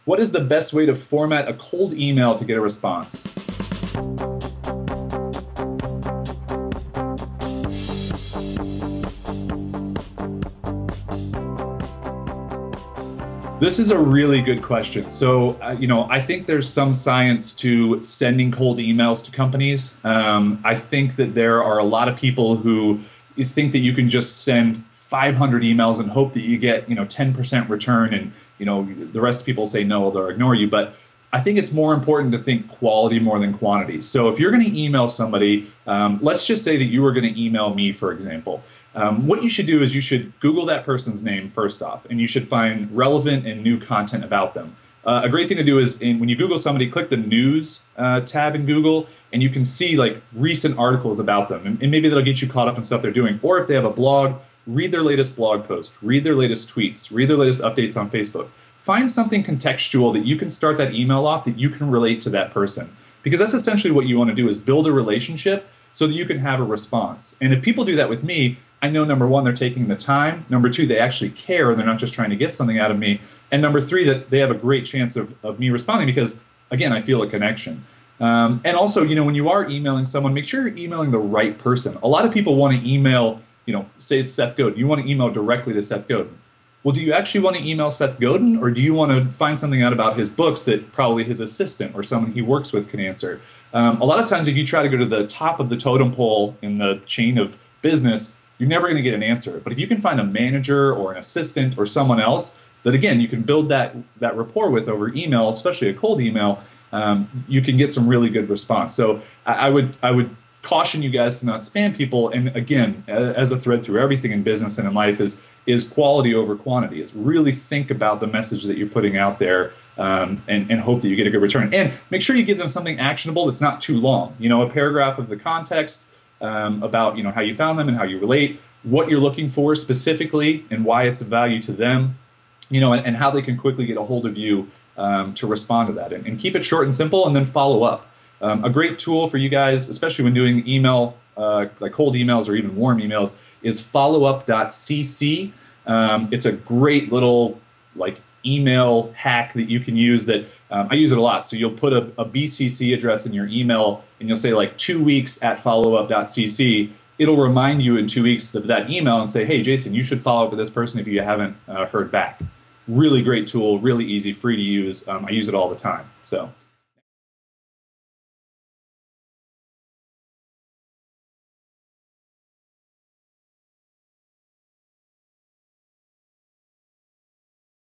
What is the best way to format a cold email to get a response? This is a really good question. So, I think there's some science to sending cold emails to companies. I think that there are a lot of people who think that you can just send 500 emails and hope that you get, 10% return, and, the rest of people say no, they'll ignore you. But I think it's more important to think quality more than quantity. So if you're going to email somebody, let's just say that you were going to email me, for example. What you should do is you should Google that person's name first off, and you should find relevant and new content about them. A great thing to do is when you Google somebody, click the news tab in Google, and you can see like recent articles about them, and maybe that'll get you caught up in stuff they're doing. Or if they have a blog, read their latest blog post, read their latest tweets, read their latest updates on Facebook. Find something contextual that you can start that email off that you can relate to that person. Because that's essentially what you want to do, is build a relationship so that you can have a response. And if people do that with me, I know, number one, they're taking the time. Number two, they actually care and they're not just trying to get something out of me. And number three, that they have a great chance of me responding because, again, I feel a connection. And also, when you are emailing someone, make sure you're emailing the right person. A lot of people want to email, say it's Seth Godin. You want to email directly to Seth Godin. Well, do you actually want to email Seth Godin, or do you want to find something out about his books that probably his assistant or someone he works with can answer? A lot of times if you try to go to the top of the totem pole in the chain of business, you're never going to get an answer. But if you can find a manager or an assistant or someone else that, again, you can build that rapport with over email, especially a cold email, you can get some really good response. So I would caution you guys to not spam people. And again, as a thread through everything in business and in life is quality over quantity. It's really think about the message that you're putting out there, and hope that you get a good return. And make sure you give them something actionable that's not too long. A paragraph of the context about how you found them and how you relate, what you're looking for specifically and why it's of value to them, and how they can quickly get a hold of you to respond to that. And keep it short and simple, and then follow up. A great tool for you guys, especially when doing email, like cold emails or even warm emails, is followup.cc. It's a great little email hack that you can use that I use it a lot. So you'll put a BCC address in your email, and you'll say 2 weeks at followup.cc. It'll remind you in 2 weeks of that email and say, hey, Jason, you should follow up with this person if you haven't heard back. Really great tool, really easy, free to use. I use it all the time. So.